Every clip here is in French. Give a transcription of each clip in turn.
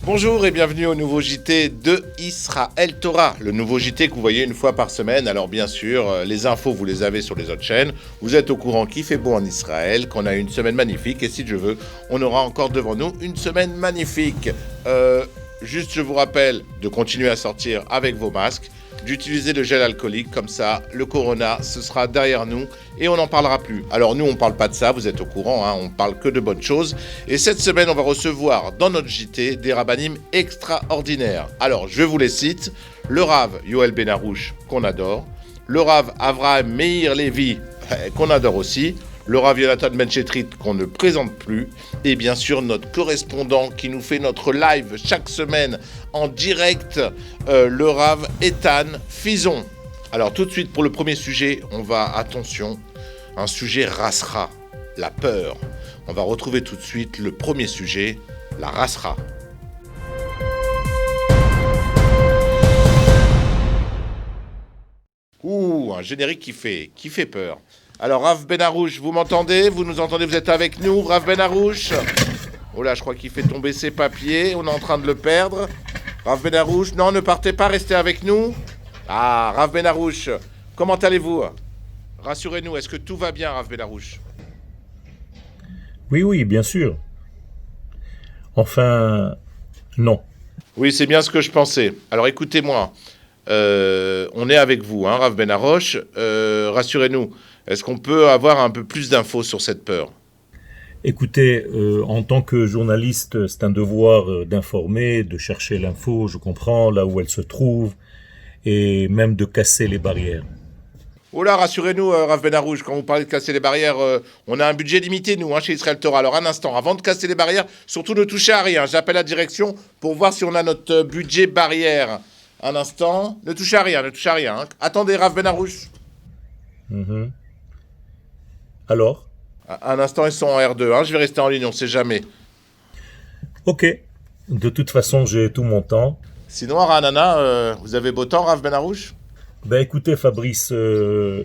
Bonjour et bienvenue au nouveau JT de Israël Torah, le nouveau JT que vous voyez une fois par semaine. Alors bien sûr, les infos vous les avez sur les autres chaînes. Vous êtes au courant qu'il fait beau en Israël, qu'on a une semaine magnifique et si Dieu veut, on aura encore devant nous une semaine magnifique. Juste je vous rappelle de continuer à sortir avec vos masques, d'utiliser le gel alcoolique, comme ça le corona ce sera derrière nous et on n'en parlera plus. Alors nous on parle pas de ça, vous êtes au courant, on parle que de bonnes choses. Et cette semaine on va recevoir dans notre JT des rabbinim extraordinaires. Alors je vous les cite, le Rav Yoel Ben Aroush qu'on adore, le Rav Avraham Meir Levi qu'on adore aussi, le Rav Yonatan Ben Chetrit qu'on ne présente plus, et bien sûr notre correspondant qui nous fait notre live chaque semaine en direct, le Rav Eitan Fison. Alors tout de suite pour le premier sujet, on va, attention, un sujet rasra, la peur. On va retrouver tout de suite le premier sujet, la rasra. Ouh, un générique qui fait peur. Alors, Rav Ben Aroush, vous m'entendez? Vous nous entendez? Vous êtes avec nous, Rav Ben Aroush? Oh là, je crois qu'il fait tomber ses papiers. On est en train de le perdre. Rav Ben Aroush, non, ne partez pas, restez avec nous. Ah, Rav Ben Aroush, comment allez-vous? Rassurez-nous, est-ce que tout va bien, Rav Ben Aroush? Oui, bien sûr. Enfin, non. Oui, c'est bien ce que je pensais. Alors, écoutez-moi. On est avec vous, Rav Ben Aroush. Rassurez-nous. Est-ce qu'on peut avoir un peu plus d'infos sur cette peur? Écoutez, en tant que journaliste, c'est un devoir d'informer, de chercher l'info, je comprends, là où elle se trouve, et même de casser les barrières. Oh là, rassurez-nous, Rav Ben Aroush, quand vous parlez de casser les barrières, on a un budget limité, nous, chez Israël Torah. Alors, un instant, avant de casser les barrières, surtout ne touchez à rien. J'appelle la direction pour voir si on a notre budget barrière. Un instant, ne touchez à rien. Attendez, Rav Ben Aroush. Mhm. Alors? Un instant, ils sont en R2, je vais rester en ligne, on sait jamais. Ok. De toute façon, j'ai tout mon temps. Sinon, à Ranana, vous avez beau temps, Rav Ben Aroush? Ben écoutez, Fabrice,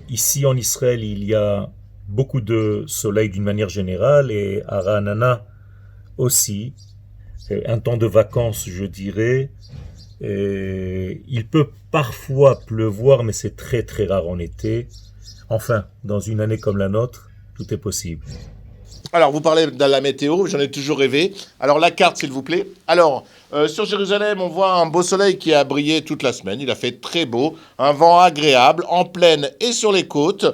ici en Israël, il y a beaucoup de soleil d'une manière générale, et à Ra'anana aussi. C'est un temps de vacances, je dirais. Et il peut parfois pleuvoir, mais c'est très très rare en été. Enfin, dans une année comme la nôtre, tout est possible. Alors, vous parlez de la météo, j'en ai toujours rêvé. Alors, la carte, s'il vous plaît. Alors, sur Jérusalem, on voit un beau soleil qui a brillé toute la semaine. Il a fait très beau, un vent agréable, en plaine et sur les côtes.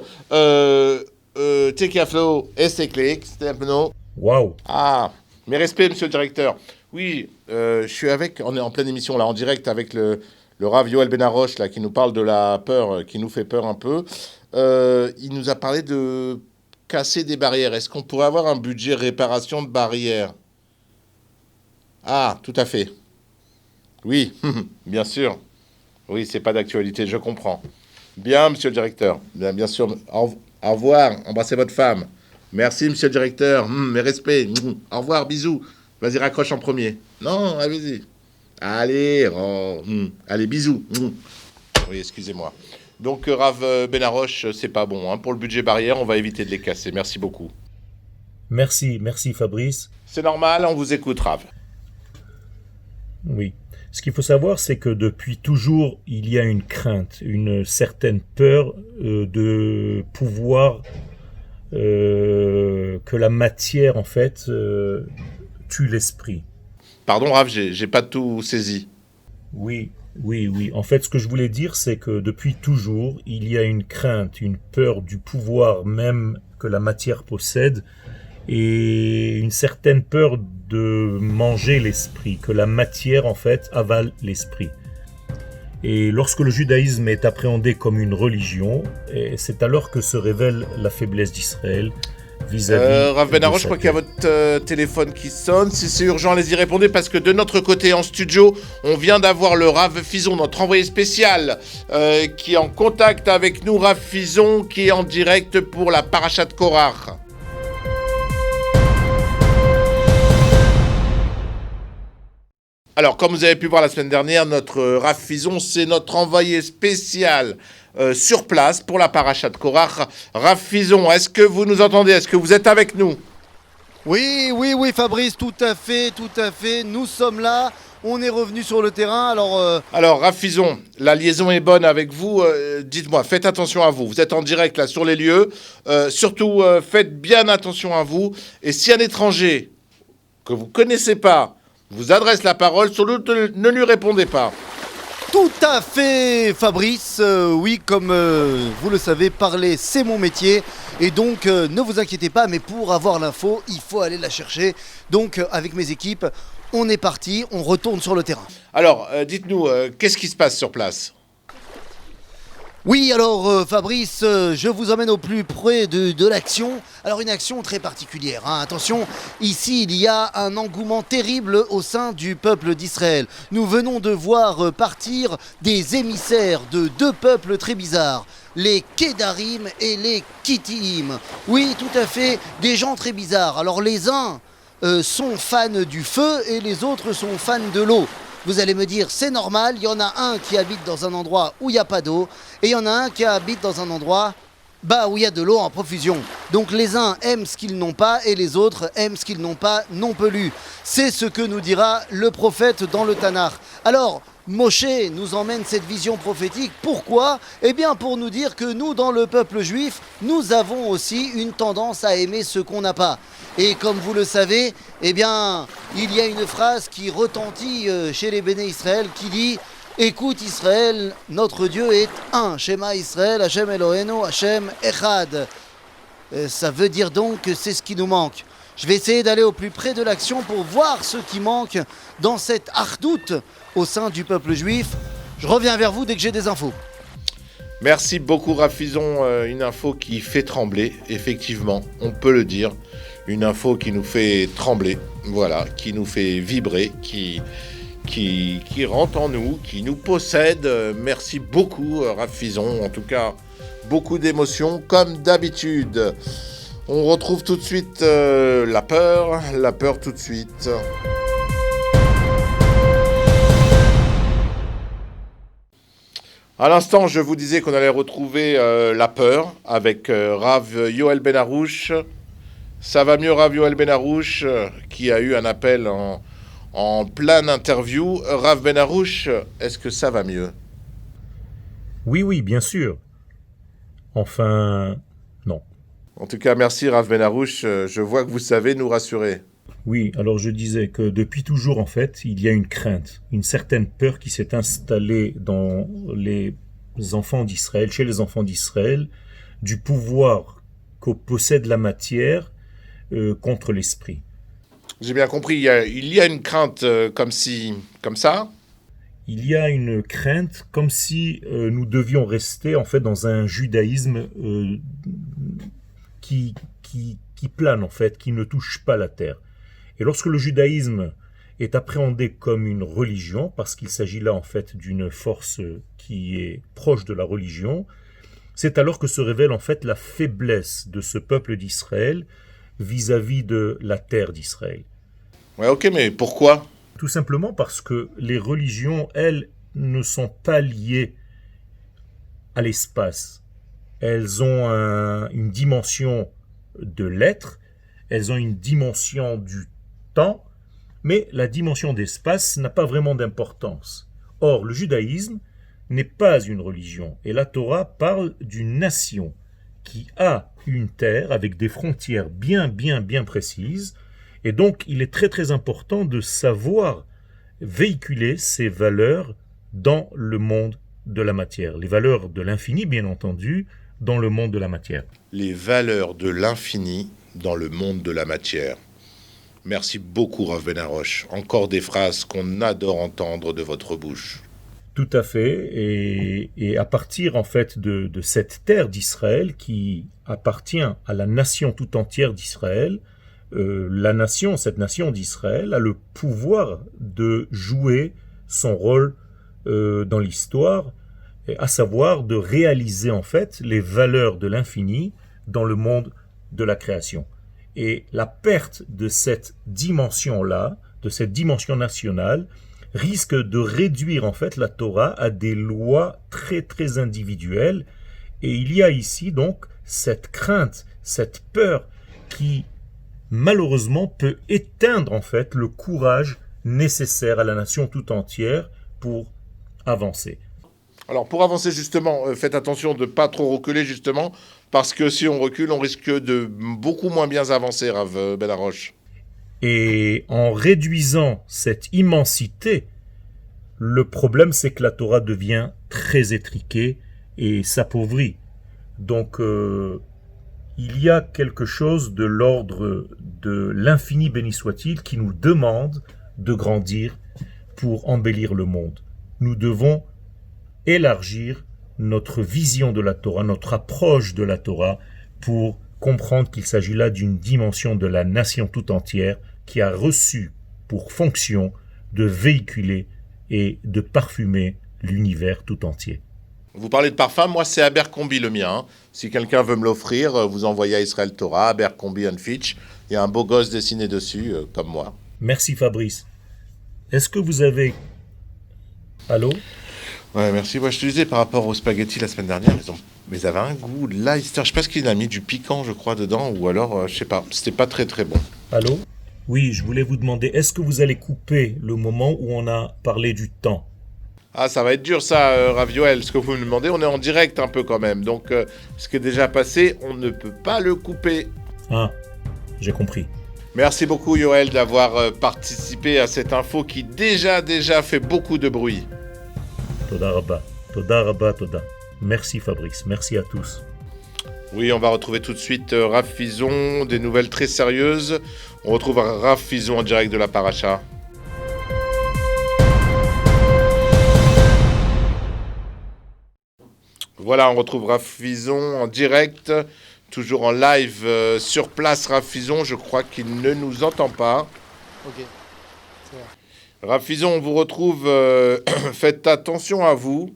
Tekiaflo et Seklik, Stepno. Waouh! Ah, mes respects, monsieur le directeur. Oui, je suis on est en pleine émission, là, en direct, avec le Rav Yoel Ben Aroush, là, qui nous parle de la peur, qui nous fait peur un peu. Il nous a parlé de casser des barrières. Est-ce qu'on pourrait avoir un budget réparation de barrières? Ah, tout à fait. Oui, bien sûr. Oui, c'est pas d'actualité, je comprends. Bien, monsieur le directeur. Bien sûr. Au revoir. Embrassez votre femme. Merci, monsieur le directeur. Mes respects. Au revoir, bisous. Vas-y, raccroche en premier. Non, allez-y. Allez, allez, bisous. Oui, excusez-moi. Donc, Rav Ben Aroush, c'est pas bon. Pour le budget barrière, on va éviter de les casser. Merci beaucoup. Merci Fabrice. C'est normal, on vous écoute, Rav. Oui. Ce qu'il faut savoir, c'est que depuis toujours, il y a une crainte, une certaine peur de pouvoir que la matière, en fait, tue l'esprit. Pardon, Rav, j'ai pas tout saisi. Oui. En fait, ce que je voulais dire, c'est que depuis toujours, il y a une crainte, une peur du pouvoir même que la matière possède, et une certaine peur de manger l'esprit, que la matière, en fait, avale l'esprit. Et lorsque le judaïsme est appréhendé comme une religion, c'est alors que se révèle la faiblesse d'Israël vis-à-vis Rav Ben de Aroush, je sa crois qu'il y a terre. votre téléphone qui sonne. Si c'est urgent, allez-y, répondez, parce que de notre côté en studio, on vient d'avoir le Rav Fison, notre envoyé spécial, qui est en contact avec nous, Rav Fison, qui est en direct pour la Parashat Korach. Alors, comme vous avez pu voir la semaine dernière, notre Rav Fison, c'est notre envoyé spécial sur place pour la Parashat Korach. Rav Fison, est-ce que vous nous entendez? Est-ce que vous êtes avec nous? Oui, oui, oui, Fabrice, tout à fait, tout à fait. Nous sommes là, on est revenu sur le terrain. Alors, Rav Fison, la liaison est bonne avec vous. Dites-moi, faites attention à vous. Vous êtes en direct là sur les lieux. Surtout, faites bien attention à vous. Et si un étranger que vous connaissez pas vous adresse la parole, surtout ne lui répondez pas. Tout à fait, Fabrice. Oui, comme vous le savez, parler, c'est mon métier. Et donc, ne vous inquiétez pas, mais pour avoir l'info, il faut aller la chercher. Donc, avec mes équipes, on est parti, on retourne sur le terrain. Alors, dites-nous, qu'est-ce qui se passe sur place ? Oui, alors Fabrice, je vous emmène au plus près de l'action. Alors une action très particulière, hein. Attention, ici il y a un engouement terrible au sein du peuple d'Israël. Nous venons de voir partir des émissaires de deux peuples très bizarres, les Kédarim et les Kittiim. Oui, tout à fait, des gens très bizarres. Alors les uns sont fans du feu et les autres sont fans de l'eau. Vous allez me dire, c'est normal, il y en a un qui habite dans un endroit où il n'y a pas d'eau, et il y en a un qui habite dans un endroit où il y a de l'eau en profusion. Donc les uns aiment ce qu'ils n'ont pas, et les autres aiment ce qu'ils n'ont pas non plus. C'est ce que nous dira le prophète dans le Tanakh. Alors, Moshe nous emmène cette vision prophétique. Pourquoi ? Eh bien pour nous dire que nous, dans le peuple juif, nous avons aussi une tendance à aimer ce qu'on n'a pas. Et comme vous le savez, eh bien, il y a une phrase qui retentit chez les Béné Israël qui dit « Écoute Israël, notre Dieu est un. Shema Israël, Hashem Eloheinu, Hashem Echad. » Ça veut dire donc que c'est ce qui nous manque. Je vais essayer d'aller au plus près de l'action pour voir ce qui manque dans cette achdout au sein du peuple juif. Je reviens vers vous dès que j'ai des infos. Merci beaucoup, Rav Fison. Une info qui fait trembler, effectivement, on peut le dire. Une info qui nous fait trembler, voilà, qui nous fait vibrer, qui rentre en nous, qui nous possède. Merci beaucoup, Rav Fison. En tout cas, beaucoup d'émotions, comme d'habitude. On retrouve tout de suite la peur tout de suite. À l'instant, je vous disais qu'on allait retrouver la peur avec Rav Yoel Ben Aroush. Ça va mieux, Rav Yoel Ben Aroush, qui a eu un appel en pleine interview. Rav Ben Aroush, est-ce que ça va mieux ? Oui, bien sûr. Enfin, non. En tout cas, merci Rav Ben Aroush. Je vois que vous savez nous rassurer. Oui, alors je disais que depuis toujours, en fait, il y a une crainte, une certaine peur qui s'est installée dans les enfants d'Israël, chez les enfants d'Israël, du pouvoir que possède la matière contre l'esprit. J'ai bien compris, il y a une crainte comme ça. Il y a une crainte comme si nous devions rester en fait dans un judaïsme qui plane en fait, qui ne touche pas la terre. Et lorsque le judaïsme est appréhendé comme une religion, parce qu'il s'agit là en fait d'une force qui est proche de la religion, c'est alors que se révèle en fait la faiblesse de ce peuple d'Israël vis-à-vis de la terre d'Israël. Ouais, ok, mais pourquoi ? Tout simplement parce que les religions, elles, ne sont pas liées à l'espace. Elles ont une dimension de l'être, elles ont une dimension du temps, mais la dimension d'espace n'a pas vraiment d'importance. Or, le judaïsme n'est pas une religion, et la Torah parle d'une nation qui a une terre avec des frontières bien précises, et donc il est très important de savoir véhiculer ces valeurs dans le monde de la matière. Les valeurs de l'infini, bien entendu, dans le monde de la matière. Les valeurs de l'infini dans le monde de la matière. Merci beaucoup, Rav Ben Aroush. Encore des phrases qu'on adore entendre de votre bouche. Tout à fait. Et à partir, en fait, de cette terre d'Israël qui appartient à la nation tout entière d'Israël, cette nation d'Israël a le pouvoir de jouer son rôle dans l'histoire, à savoir de réaliser en fait les valeurs de l'infini dans le monde de la création. Et la perte de cette dimension-là, de cette dimension nationale, risque de réduire en fait la Torah à des lois très individuelles. Et il y a ici donc cette crainte, cette peur qui malheureusement, peut éteindre en fait le courage nécessaire à la nation tout entière pour avancer. Alors pour avancer justement, faites attention de ne pas trop reculer justement, parce que si on recule, on risque de beaucoup moins bien avancer, Rav Ben Arosh. Et en réduisant cette immensité, le problème c'est que la Torah devient très étriquée et s'appauvrit. Donc il y a quelque chose de l'ordre de l'infini béni soit-il qui nous demande de grandir pour embellir le monde. Nous devons élargir notre vision de la Torah, notre approche de la Torah pour comprendre qu'il s'agit là d'une dimension de la nation tout entière qui a reçu pour fonction de véhiculer et de parfumer l'univers tout entier. Vous parlez de parfum, moi c'est Abercrombie le mien. Si quelqu'un veut me l'offrir, vous envoyez à Israël Torah, Abercrombie & Fitch. Il y a un beau gosse dessiné dessus, comme moi. Merci Fabrice. Est-ce que vous avez... Allô? Ouais, merci. Moi, je te disais par rapport aux spaghettis la semaine dernière, mais ils avaient un goût Leicester. Je sais pas ce qu'il a mis, du piquant, je crois, dedans, ou alors, je sais pas. C'était pas très très bon. Allô? Oui, je voulais vous demander, est-ce que vous allez couper le moment où on a parlé du temps? Ah, ça va être dur ça, Rav Yoel, ce que vous me demandez. On est en direct un peu quand même. Donc, ce qui est déjà passé, on ne peut pas le couper. Ah, j'ai compris. Merci beaucoup, Yoel, d'avoir participé à cette info qui déjà fait beaucoup de bruit. Toda Rabba, Toda Rabba, Toda. Merci Fabrice, merci à tous. Oui, on va retrouver tout de suite Rav Fison, des nouvelles très sérieuses. On retrouve Rav Fison en direct de la Paracha. Voilà, on retrouve Rav Fison en direct, toujours en live sur place. Rav Fison, je crois qu'il ne nous entend pas. Ok. Rav Fison, on vous retrouve. Faites attention à vous.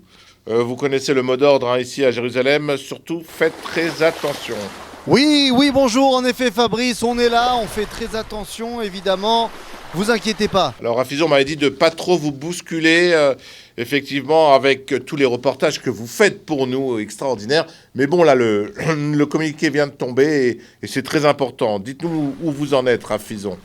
Vous connaissez le mot d'ordre ici à Jérusalem. Surtout, faites très attention. Oui, bonjour, en effet Fabrice, on est là, on fait très attention évidemment, vous inquiétez pas. Alors Rav Fison m'avait dit de pas trop vous bousculer, effectivement, avec tous les reportages que vous faites pour nous, extraordinaires. Mais bon, là, le communiqué vient de tomber et c'est très important. Dites-nous où vous en êtes, Rav Fison.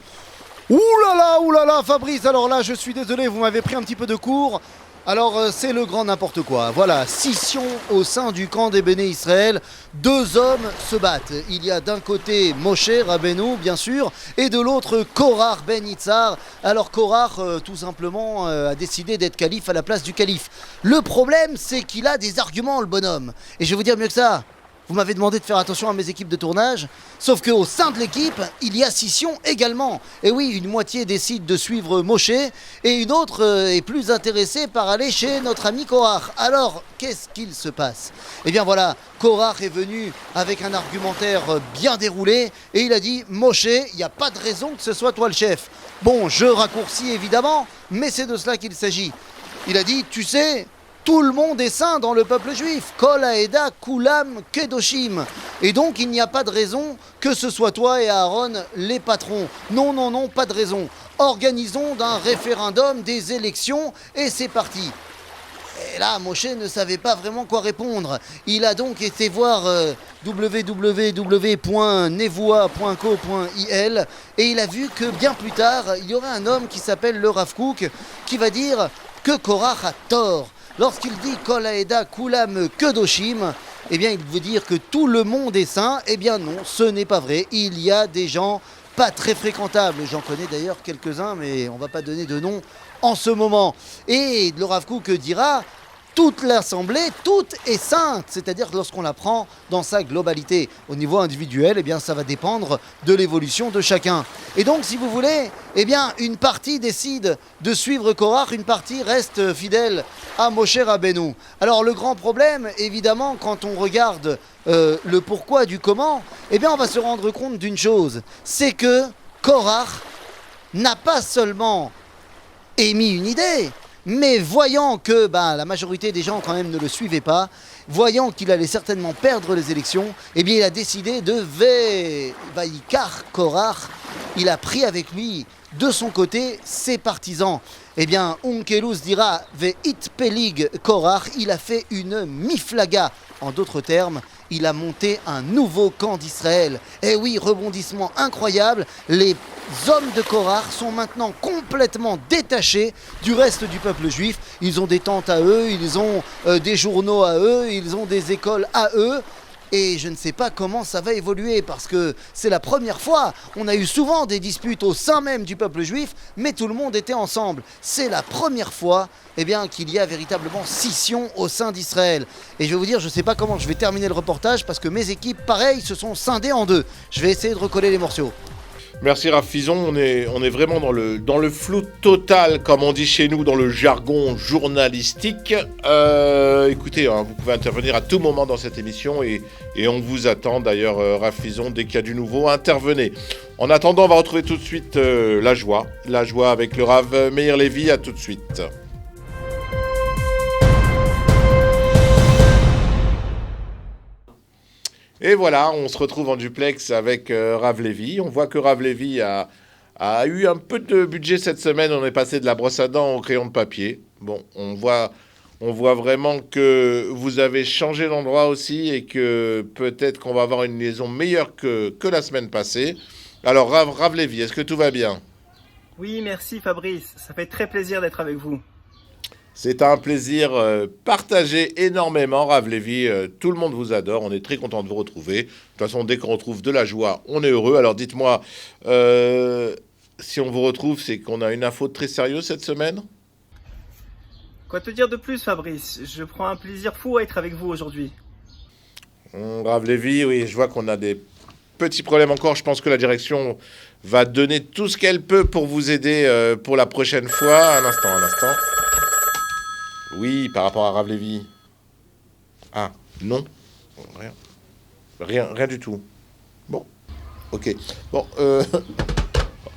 Ouh là là Fabrice, alors là je suis désolé, vous m'avez pris un petit peu de cours. Alors c'est le grand n'importe quoi, voilà, scission au sein du camp des Béné Israël, deux hommes se battent. Il y a d'un côté Moshe Rabbeinu bien sûr, et de l'autre Korach ben Yitzhar. Alors Korach tout simplement a décidé d'être calife à la place du calife. Le problème c'est qu'il a des arguments le bonhomme, et je vais vous dire mieux que ça. Vous m'avez demandé de faire attention à mes équipes de tournage, sauf qu'au sein de l'équipe, il y a scission également. Et oui, une moitié décide de suivre Moshe, et une autre est plus intéressée par aller chez notre ami Korach. Alors, qu'est-ce qu'il se passe? Eh bien voilà, Korach est venu avec un argumentaire bien déroulé, et il a dit « Moshe, il n'y a pas de raison que ce soit toi le chef ». Bon, je raccourcis évidemment, mais c'est de cela qu'il s'agit. Il a dit « Tu sais ». Tout le monde est saint dans le peuple juif. Kol haeda kulam kedoshim. Et donc il n'y a pas de raison que ce soit toi et Aaron les patrons. Non, pas de raison. Organisons d'un référendum des élections et c'est parti. Et là, Moshe ne savait pas vraiment quoi répondre. Il a donc été voir www.nevoa.co.il et il a vu que bien plus tard, il y aurait un homme qui s'appelle le Rav Kook qui va dire que Korach a tort. Lorsqu'il dit Kol haeda kulam kedoshim, eh bien il veut dire que tout le monde est saint. Eh bien non, ce n'est pas vrai. Il y a des gens pas très fréquentables. J'en connais d'ailleurs quelques-uns, mais on va pas donner de nom en ce moment. Et le Rav Kook dira toute l'assemblée, toute est sainte, c'est-à-dire que lorsqu'on la prend dans sa globalité. Au niveau individuel, eh bien, ça va dépendre de l'évolution de chacun. Et donc, si vous voulez, eh bien, une partie décide de suivre Korach, une partie reste fidèle à Moshe Rabbeinu. Alors, le grand problème, évidemment, quand on regarde le pourquoi du comment, eh bien, on va se rendre compte d'une chose, c'est que Korach n'a pas seulement émis une idée, mais voyant que la majorité des gens quand même ne le suivaient pas, voyant qu'il allait certainement perdre les élections, eh bien il a décidé de Vaikar Korach. Il a pris avec lui de son côté ses partisans. Eh bien Onkelos dira Veit Pelig Korach, il a fait une miflaga. En d'autres termes, il a monté un nouveau camp d'Israël. Et oui, rebondissement incroyable, les hommes de Korach sont maintenant complètement détachés du reste du peuple juif. Ils ont des tentes à eux, ils ont des journaux à eux, ils ont des écoles à eux. Et je ne sais pas comment ça va évoluer parce que c'est la première fois. On a eu souvent des disputes au sein même du peuple juif, mais tout le monde était ensemble. C'est la première fois qu'il y a véritablement scission au sein d'Israël. Et je vais vous dire, je ne sais pas comment je vais terminer le reportage parce que mes équipes, pareil, se sont scindées en deux. Je vais essayer de recoller les morceaux. Merci Rav Fison, on est vraiment dans le flou total, comme on dit chez nous, dans le jargon journalistique. Écoutez, vous pouvez intervenir à tout moment dans cette émission et on vous attend d'ailleurs, Rav Fison, dès qu'il y a du nouveau, intervenez. En attendant, on va retrouver tout de suite la joie avec le Rav Meir Lévi, à tout de suite. Et voilà, on se retrouve en duplex avec Rav Lévi. On voit que Rav Lévi a eu un peu de budget cette semaine. On est passé de la brosse à dents au crayon de papier. Bon, on voit vraiment que vous avez changé d'endroit aussi et que peut-être qu'on va avoir une liaison meilleure que la semaine passée. Alors, Rav Lévi, est-ce que tout va bien ? Oui, merci Fabrice. Ça fait très plaisir d'être avec vous. C'est un plaisir partagé énormément, Rav Lévi. Tout le monde vous adore. On est très content de vous retrouver. De toute façon, dès qu'on retrouve de la joie, on est heureux. Alors dites-moi, si on vous retrouve, c'est qu'on a une info très sérieuse cette semaine ? Quoi te dire de plus, Fabrice ? Je prends un plaisir fou à être avec vous aujourd'hui. Rav Lévi, oui, je vois qu'on a des petits problèmes encore. Je pense que la direction va donner tout ce qu'elle peut pour vous aider pour la prochaine fois. Un instant. Oui, par rapport à Rav Lévi. Ah, non. Rien du tout. Bon, ok. Bon,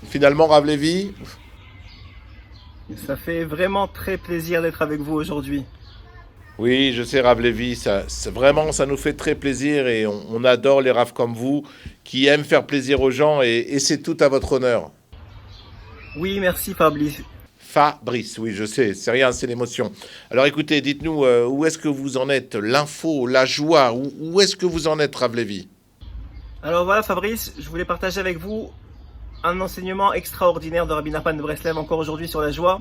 finalement, Rav Lévi. Ça fait vraiment très plaisir d'être avec vous aujourd'hui. Oui, je sais, Rav Lévi, ça nous fait très plaisir et on adore les Rav comme vous qui aiment faire plaisir aux gens et c'est tout à votre honneur. Oui, merci Fabrice. Fabrice, oui, je sais, c'est rien, c'est l'émotion. Alors écoutez, dites-nous, où est-ce que vous en êtes ? L'info, la joie, où est-ce que vous en êtes, Rav Lévi ? Alors voilà Fabrice, je voulais partager avec vous un enseignement extraordinaire de Rabbi Nachman de Breslev encore aujourd'hui sur la joie,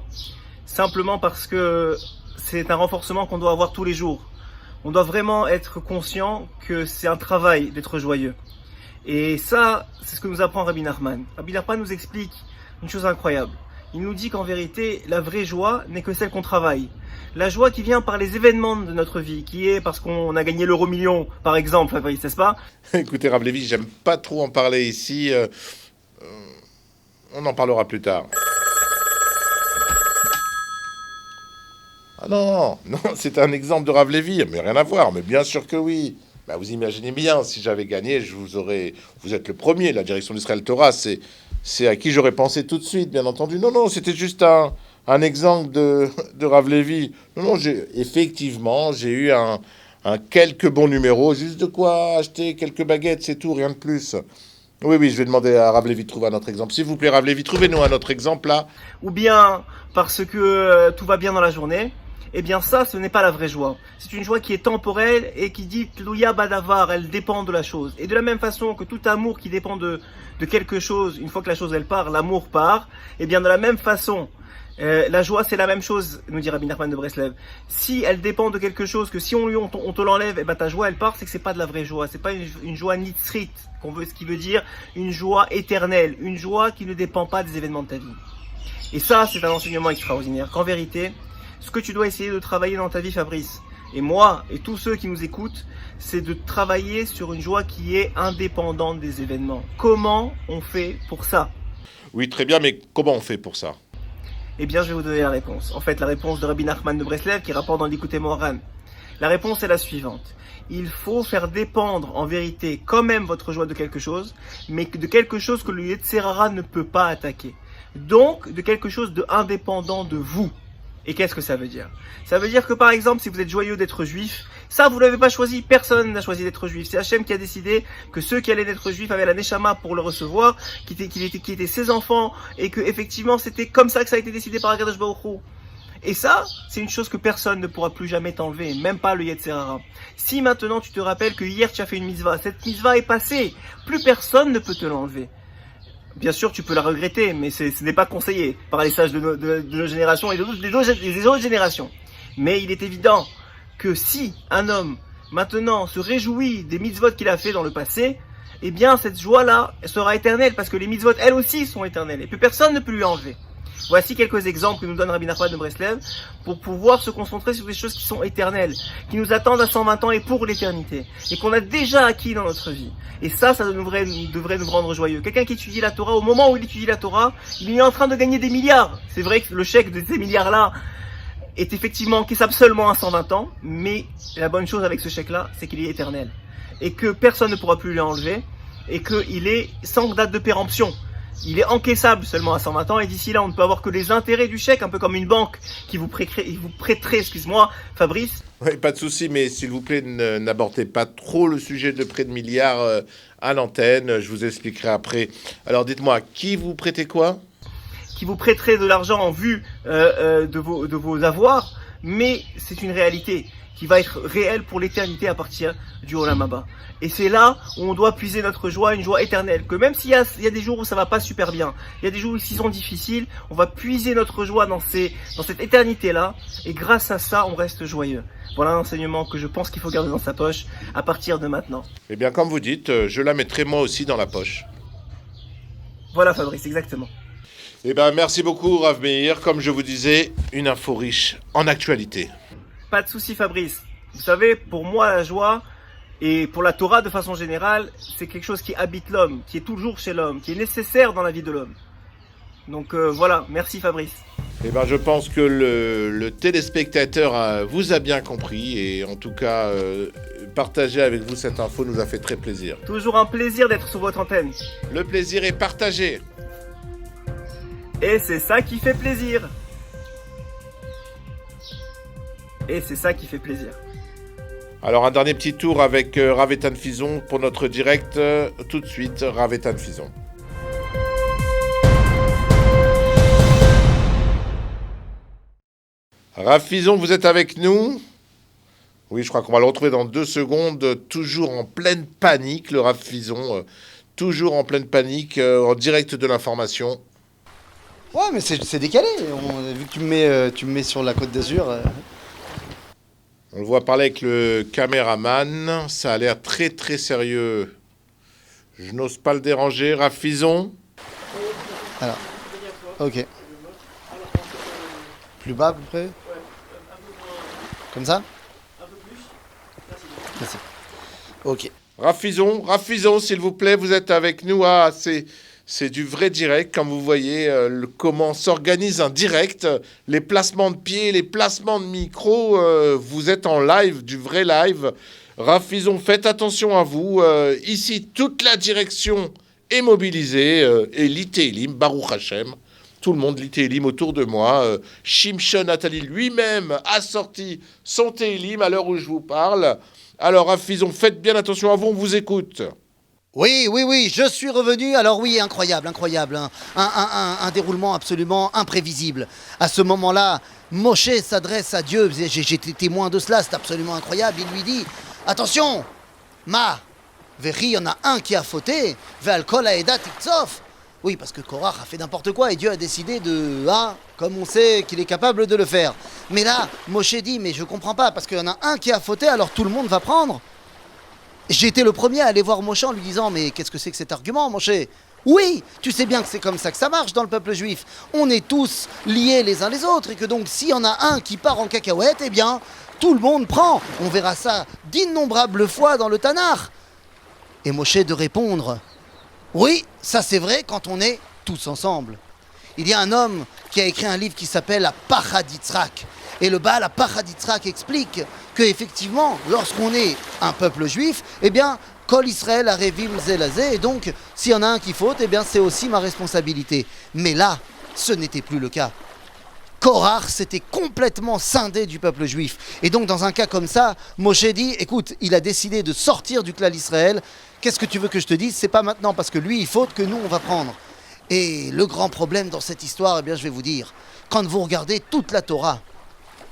simplement parce que c'est un renforcement qu'on doit avoir tous les jours. On doit vraiment être conscient que c'est un travail d'être joyeux. Et ça, c'est ce que nous apprend Rabbi Nachman. Rabbi Nachman nous explique une chose incroyable. Il nous dit qu'en vérité, la vraie joie n'est que celle qu'on travaille. La joie qui vient par les événements de notre vie, qui est parce qu'on a gagné l'euro-million, par exemple, Fabrice, n'est-ce pas ? Écoutez, Rav Lévi, j'aime pas trop en parler ici. On en parlera plus tard. Ah non, c'est un exemple de Rav Lévi, mais rien à voir, mais bien sûr que oui. Bah, vous imaginez bien, si j'avais gagné, vous êtes le premier, la direction d'Israël Torah, c'est à qui j'aurais pensé tout de suite, bien entendu. Non, c'était juste un exemple de Rav Lévi. Non, effectivement, j'ai eu un quelques bons numéros, juste de quoi acheter quelques baguettes, c'est tout, rien de plus. Oui, je vais demander à Rav Lévi de trouver un autre exemple. S'il vous plaît, Rav Lévi, trouvez-nous un autre exemple, là. Ou bien parce que tout va bien dans la journée. Eh bien ça, ce n'est pas la vraie joie. C'est une joie qui est temporelle et qui dit Tlouya Badavar, elle dépend de la chose. Et de la même façon que tout amour qui dépend de quelque chose, une fois que la chose elle part, l'amour part. Eh bien de la même façon, la joie c'est la même chose, nous dit Rabbi Nachman de Breslev. Si elle dépend de quelque chose, que si on te l'enlève, eh ben ta joie elle part, c'est que c'est pas de la vraie joie. C'est pas une joie nitzrit, ce qui veut dire une joie éternelle, une joie qui ne dépend pas des événements de ta vie. Et ça, c'est un enseignement extraordinaire. Qu'en vérité, ce que tu dois essayer de travailler dans ta vie, Fabrice, et moi, et tous ceux qui nous écoutent, c'est de travailler sur une joie qui est indépendante des événements. Comment on fait pour ça ? Oui, très bien, mais comment on fait pour ça ? Eh bien, je vais vous donner la réponse. En fait, la réponse de Rabbi Nachman de Breslev, qui rapporte dans l'Écoute Moharan. La réponse est la suivante. Il faut faire dépendre, en vérité, quand même votre joie de quelque chose, mais de quelque chose que le Yetzer Hara ne peut pas attaquer. Donc, de quelque chose de indépendant de vous. Et qu'est-ce que ça veut dire ? Ça veut dire que par exemple, si vous êtes joyeux d'être juif, ça vous l'avez pas choisi, personne n'a choisi d'être juif. C'est Hachem qui a décidé que ceux qui allaient d'être juifs avaient la Neshama pour le recevoir, qui étaient ses enfants, et que effectivement c'était comme ça que ça a été décidé par Akadosh Baruch Hu. Et ça, c'est une chose que personne ne pourra plus jamais t'enlever, même pas le Yetzer Hara. Si maintenant tu te rappelles que hier tu as fait une mitzvah, cette mitzvah est passée, plus personne ne peut te l'enlever. Bien sûr, tu peux la regretter, mais ce n'est pas conseillé par les sages de nos générations et des autres générations. Mais il est évident que si un homme maintenant se réjouit des mitzvot qu'il a fait dans le passé, eh bien cette joie-là sera éternelle, parce que les mitzvot, elles aussi, sont éternelles, et plus personne ne peut lui enlever. Voici quelques exemples que nous donne Rabbi Nachman de Breslev pour pouvoir se concentrer sur des choses qui sont éternelles, qui nous attendent à 120 ans et pour l'éternité, et qu'on a déjà acquis dans notre vie. Et ça devrait nous rendre joyeux. Quelqu'un qui étudie la Torah, au moment où il étudie la Torah, il est en train de gagner des milliards. C'est vrai que le chèque de ces milliards-là est effectivement encaissable seulement à 120 ans, mais la bonne chose avec ce chèque-là, c'est qu'il est éternel. Et que personne ne pourra plus lui enlever, et qu'il est sans date de péremption. Il est encaissable seulement à 120 ans, et d'ici là, on ne peut avoir que les intérêts du chèque, un peu comme une banque qui vous prêterait, excuse-moi, Fabrice. Oui, pas de souci, mais s'il vous plaît, n'abordez pas trop le sujet de prêt de milliards à l'antenne. Je vous expliquerai après. Alors, dites-moi, qui vous prêtez quoi ? Qui vous prêterait de l'argent en vue de vos avoirs, mais c'est une réalité qui va être réelle pour l'éternité à partir du Olam Haba. Et c'est là où on doit puiser notre joie, une joie éternelle. Que même s'il y a des jours où ça va pas super bien, il y a des jours où ils sont difficiles, on va puiser notre joie dans cette éternité-là, et grâce à ça, on reste joyeux. Voilà un enseignement que je pense qu'il faut garder dans sa poche à partir de maintenant. Eh bien, comme vous dites, je la mettrai moi aussi dans la poche. Voilà Fabrice, exactement. Eh bien, merci beaucoup Rav Meir. Comme je vous disais, une info riche en actualité. Pas de souci Fabrice. Vous savez, pour moi, la joie, et pour la Torah de façon générale, c'est quelque chose qui habite l'homme, qui est toujours chez l'homme, qui est nécessaire dans la vie de l'homme. Donc voilà, merci Fabrice. Eh bien, je pense que le téléspectateur vous a bien compris, et en tout cas, partager avec vous cette info nous a fait très plaisir. Toujours un plaisir d'être sur votre antenne. Le plaisir est partagé. Et c'est ça qui fait plaisir. Et c'est ça qui fait plaisir. Alors, un dernier petit tour avec Rav Eitan Fison pour notre direct. Tout de suite, Rav Eitan Fison. Rav Fison, vous êtes avec nous ? Oui, je crois qu'on va le retrouver dans 2 secondes. Toujours en pleine panique, le Rav Fison. Toujours en pleine panique, en direct de l'information. Ouais, mais c'est décalé. Vu que tu me mets sur la Côte d'Azur. On le voit parler avec le caméraman. Ça a l'air très très sérieux. Je n'ose pas le déranger. Rav Fison. Alors, ok. Plus bas à peu près ? Comme ça ? Un peu plus. Merci. Ok. Rav Fison, s'il vous plaît, vous êtes avec nous. Ah, c'est du vrai direct, comme vous voyez comment s'organise un direct. Les placements de pieds, les placements de micro, vous êtes en live, du vrai live. Rav Fison, faites attention à vous. Ici, toute la direction est mobilisée. Et l'Itélim, Baruch Hashem, tout le monde l'Itélim autour de moi. Shimshon Nathalie lui-même a sorti son Télim à l'heure où je vous parle. Alors, Rav Fison, faites bien attention à vous, on vous écoute. Oui, je suis revenu. Alors oui, incroyable. Un déroulement absolument imprévisible. À ce moment-là, Moshe s'adresse à Dieu. J'étais témoin de cela, c'est absolument incroyable. Il lui dit, attention, Vechi, il y en a un qui a fauté. Ve'al kol ha'edat tiktsof. Oui, parce que Korach a fait n'importe quoi et Dieu a décidé comme on sait qu'il est capable de le faire. Mais là, Moshe dit, mais je comprends pas, parce qu'il y en a un qui a fauté, alors tout le monde va prendre. J'ai été le premier à aller voir Moshe en lui disant, mais qu'est-ce que c'est que cet argument, Moshe ? Oui, tu sais bien que c'est comme ça que ça marche dans le peuple juif. On est tous liés les uns les autres et que donc s'il y en a un qui part en cacahuète, eh bien, tout le monde prend. On verra ça d'innombrables fois dans le Tanakh. Et Moshe de répondre, oui, ça c'est vrai quand on est tous ensemble. Il y a un homme qui a écrit un livre qui s'appelle la Pachad Yitzhak. Et le Baal, la Pachad Yitzhak, explique qu'effectivement, lorsqu'on est un peuple juif, eh bien, Kol Israël Arevim Zelazé, et donc, s'il y en a un qui faute, eh bien, c'est aussi ma responsabilité. Mais là, ce n'était plus le cas. Korach s'était complètement scindé du peuple juif. Et donc, dans un cas comme ça, Moshe dit, écoute, il a décidé de sortir du clan Israël. Qu'est-ce que tu veux que je te dise ? C'est pas maintenant, parce que lui, il faute que nous, on va prendre. Et le grand problème dans cette histoire, eh bien, je vais vous dire, quand vous regardez toute la Torah,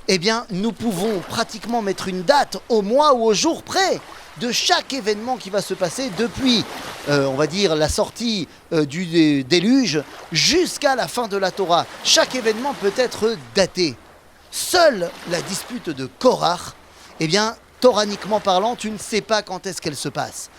eh bien, nous pouvons pratiquement mettre une date au mois ou au jour près de chaque événement qui va se passer depuis, on va dire, la sortie du déluge jusqu'à la fin de la Torah. Chaque événement peut être daté. Seule la dispute de Korach, eh bien, toraniquement parlant, tu ne sais pas quand est-ce qu'elle se passe.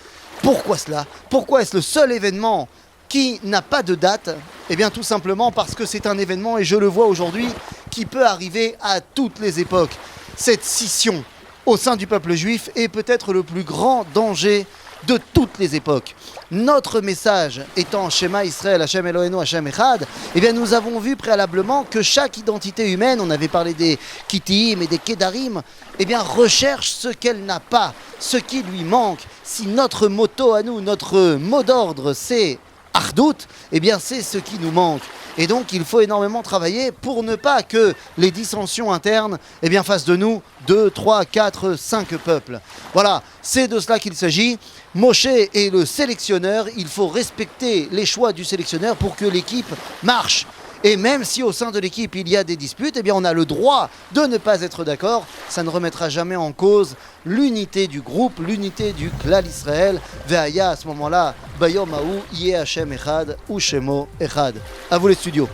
Pourquoi cela? Pourquoi est-ce le seul événement qui n'a pas de date? Eh bien, tout simplement parce que c'est un événement, et je le vois aujourd'hui, qui peut arriver à toutes les époques. Cette scission au sein du peuple juif est peut-être le plus grand danger de toutes les époques. Notre message étant Shema Israël, Hashem Eloheinu, Hashem Echad, eh bien nous avons vu préalablement que chaque identité humaine, on avait parlé des Kittim et des Kedarim, eh bien recherche ce qu'elle n'a pas, ce qui lui manque. Si notre motto à nous, notre mot d'ordre c'est Achdout, eh bien c'est ce qui nous manque. Et donc il faut énormément travailler pour ne pas que les dissensions internes eh bien, fassent de nous 2, 3, 4, 5 peuples. Voilà, c'est de cela qu'il s'agit. Moshe est le sélectionneur, il faut respecter les choix du sélectionneur pour que l'équipe marche. Et même si au sein de l'équipe il y a des disputes, eh bien on a le droit de ne pas être d'accord. Ça ne remettra jamais en cause l'unité du groupe, l'unité du Klal Israël. Ve'aya à ce moment-là, Bayom Haou, Yeh Hashem Echad, ou Shemo Echad. À vous les studios.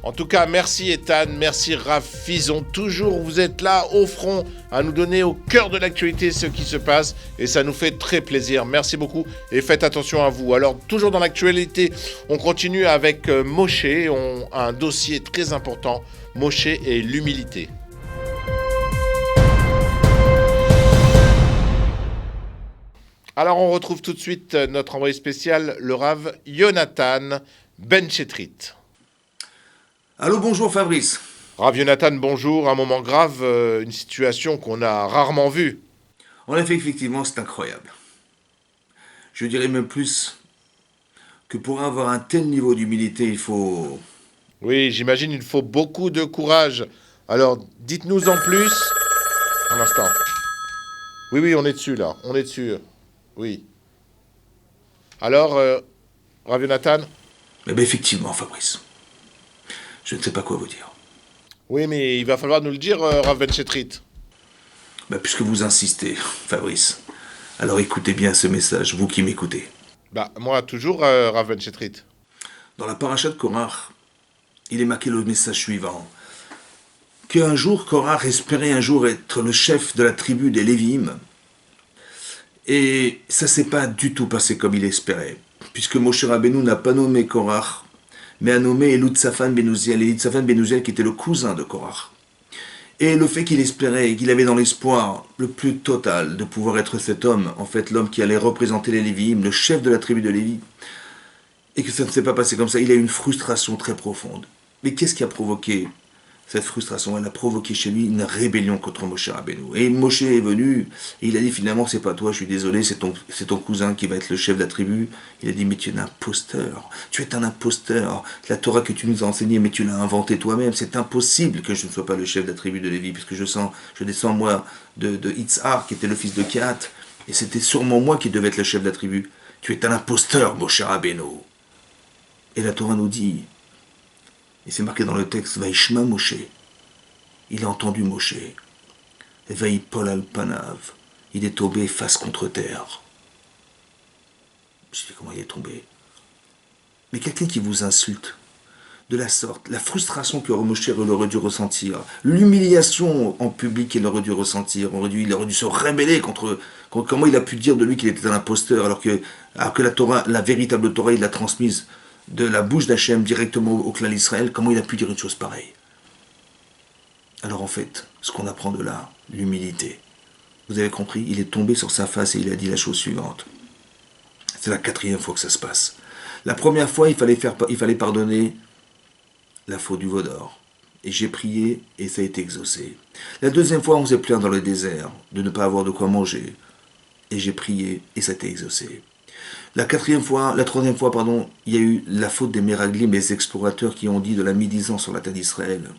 En tout cas, merci Ethan, merci Rav Fison. Toujours, vous êtes là au front à nous donner au cœur de l'actualité ce qui se passe et ça nous fait très plaisir. Merci beaucoup et faites attention à vous. Alors, toujours dans l'actualité, on continue avec Moshe. On a un dossier très important, Moshe et l'humilité. Alors, on retrouve tout de suite notre envoyé spécial, le Rav Yonatan Ben Chetrit. Allô, bonjour Fabrice. Rav Yonatan, bonjour. Un moment grave, une situation qu'on a rarement vue. En effet, effectivement, c'est incroyable. Je dirais même plus que pour avoir un tel niveau d'humilité, il faut... Oui, j'imagine il faut beaucoup de courage. Alors, dites-nous en plus. Un instant. Oui, on est dessus là. On est dessus. Oui. Alors, Rav Yonatan? Eh bien, effectivement, Fabrice. Je ne sais pas quoi vous dire. Oui, mais il va falloir nous le dire, Rav Ben Chetrit. Puisque vous insistez, Fabrice, alors écoutez bien ce message, vous qui m'écoutez. Moi, toujours, Rav Ben Chetrit. Dans la paracha de Korach, il est marqué le message suivant. Qu'un jour, Korach espérait un jour être le chef de la tribu des Lévim. Et ça ne s'est pas du tout passé comme il espérait. Puisque Moshe Rabbeinu n'a pas nommé Korach, mais a nommé Elitzaphan ben Uziel. Elitzaphan ben Uziel qui était le cousin de Korach. Et le fait qu'il espérait, qu'il avait dans l'espoir le plus total de pouvoir être cet homme, en fait l'homme qui allait représenter les Lévi'im, le chef de la tribu de Lévi, et que ça ne s'est pas passé comme ça, il a eu une frustration très profonde. Mais qu'est-ce qui a provoqué cette frustration? Elle a provoqué chez lui une rébellion contre Moshe Rabbeinu. Et Moshe est venu, et il a dit finalement, c'est pas toi, je suis désolé, c'est ton cousin qui va être le chef de la tribu. Il a dit, mais tu es un imposteur, tu es un imposteur. La Torah que tu nous as enseignée, mais tu l'as inventée toi-même. C'est impossible que je ne sois pas le chef de la tribu de Lévi, puisque je descends moi de Itzhar, qui était le fils de Kehat, et c'était sûrement moi qui devais être le chef de la tribu. Tu es un imposteur, Moshe Rabbeinu. Et la Torah nous dit, et c'est marqué dans le texte, Vaishma Moshe. Il a entendu Moshe. Et Vaipol al Panav. Il est tombé face contre terre. Je sais comment il est tombé. Mais quelqu'un qui vous insulte de la sorte, la frustration que Moshe aurait dû ressentir, l'humiliation en public qu'il aurait dû ressentir, il aurait dû se rebeller contre comment il a pu dire de lui qu'il était un imposteur, alors que la Torah, la véritable Torah, il l'a transmise de la bouche d'Hachem directement au Klal Israël, comment il a pu dire une chose pareille? Alors en fait, ce qu'on apprend de là, l'humilité. Vous avez compris? Il est tombé sur sa face et il a dit la chose suivante. C'est la 4e fois que ça se passe. La première fois, il fallait pardonner la faute du veau d'or. Et j'ai prié et ça a été exaucé. La 2e fois, on s'est plaint dans le désert de ne pas avoir de quoi manger. Et j'ai prié et ça a été exaucé. La 3e fois, il y a eu la faute des Méraglim, les explorateurs qui ont dit de la médisance sur la terre d'Israël.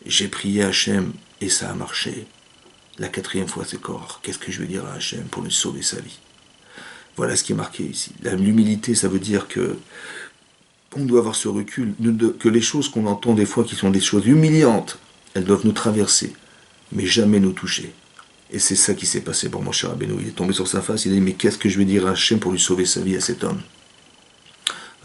J'ai prié à Hachem et ça a marché. La 4e fois, c'est Korach. Qu'est-ce que je vais dire à Hachem pour lui sauver sa vie? Voilà ce qui est marqué ici. L'humilité, ça veut dire que on doit avoir ce recul, que les choses qu'on entend des fois qui sont des choses humiliantes, elles doivent nous traverser, mais jamais nous toucher. Et c'est ça qui s'est passé pour Moshe Rabbeinu. Il est tombé sur sa face, il a dit, mais qu'est-ce que je vais dire à Hachem pour lui sauver sa vie à cet homme?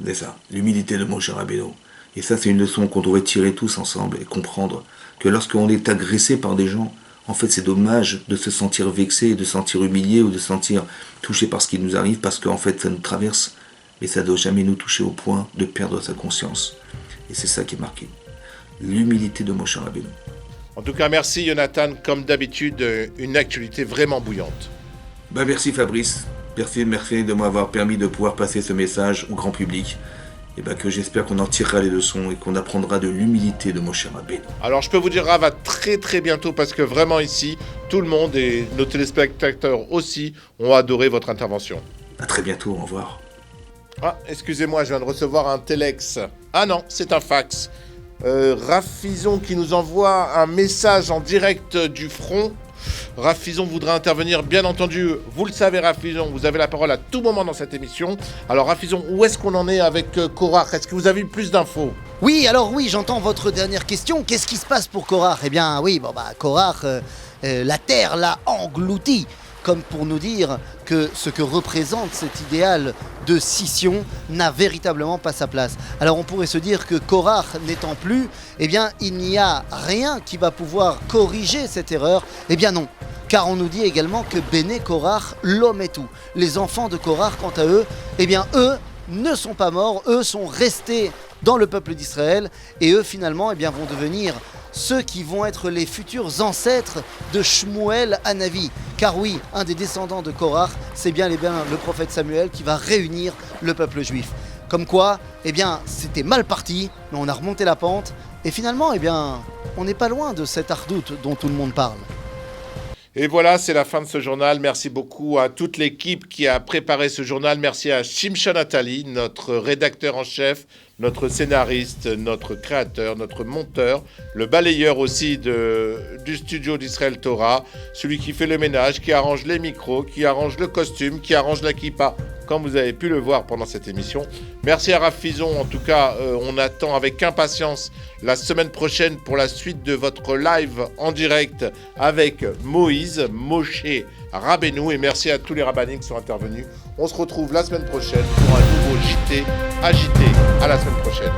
C'est ça, l'humilité de Moshe Rabbeinu. Et ça, c'est une leçon qu'on devrait tirer tous ensemble et comprendre que lorsqu'on est agressé par des gens, en fait, c'est dommage de se sentir vexé, de se sentir humilié ou de se sentir touché par ce qui nous arrive, parce qu'en fait, ça nous traverse. Mais ça ne doit jamais nous toucher au point de perdre sa conscience. Et c'est ça qui est marqué. L'humilité de Moshe Rabbeinu. En tout cas, merci Jonathan. Comme d'habitude, une actualité vraiment bouillante. Merci Fabrice. Merci de m'avoir permis de pouvoir passer ce message au grand public. Et que j'espère qu'on en tirera les leçons et qu'on apprendra de l'humilité de Moshe Rabbeinu. Alors je peux vous dire, Rav, à très très bientôt, parce que vraiment ici, tout le monde et nos téléspectateurs aussi ont adoré votre intervention. À très bientôt, au revoir. Ah, excusez-moi, je viens de recevoir un téléx. Ah non, c'est un fax. Rav Fison qui nous envoie un message en direct du front. Rav Fison voudrait intervenir, bien entendu. Vous le savez, Rav Fison, vous avez la parole à tout moment dans cette émission. Alors, Rav Fison, où est-ce qu'on en est avec Korach? Est-ce que vous avez eu plus d'infos? Oui, alors oui, j'entends votre dernière question. Qu'est-ce qui se passe pour Korach? Eh bien, oui, Korach, la terre l'a englouti. Comme pour nous dire que ce que représente cet idéal de scission n'a véritablement pas sa place. Alors on pourrait se dire que Korach n'étant plus, eh bien il n'y a rien qui va pouvoir corriger cette erreur. Eh bien non, car on nous dit également que Béné Korach, l'homme est tout. Les enfants de Korach, quant à eux, eh bien eux ne sont pas morts, eux sont restés dans le peuple d'Israël et eux finalement eh bien, vont devenir ceux qui vont être les futurs ancêtres de Shmuel Hanavi. Car oui, un des descendants de Korach, c'est bien le prophète Samuel qui va réunir le peuple juif. Comme quoi, eh bien, c'était mal parti, mais on a remonté la pente, et finalement, eh bien, on n'est pas loin de cet ardoute dont tout le monde parle. Et voilà, c'est la fin de ce journal. Merci beaucoup à toute l'équipe qui a préparé ce journal. Merci à Shimshon Nathalie, notre rédacteur en chef, notre scénariste, notre créateur, notre monteur, le balayeur aussi du studio d'Israël Torah, celui qui fait le ménage, qui arrange les micros, qui arrange le costume, qui arrange la kippa, comme vous avez pu le voir pendant cette émission. Merci à Rav Fison. En tout cas, on attend avec impatience la semaine prochaine pour la suite de votre live en direct avec Moshe Rabbeinu. Et merci à tous les rabbins qui sont intervenus. On se retrouve la semaine prochaine pour un nouveau JT agité. À la semaine prochaine.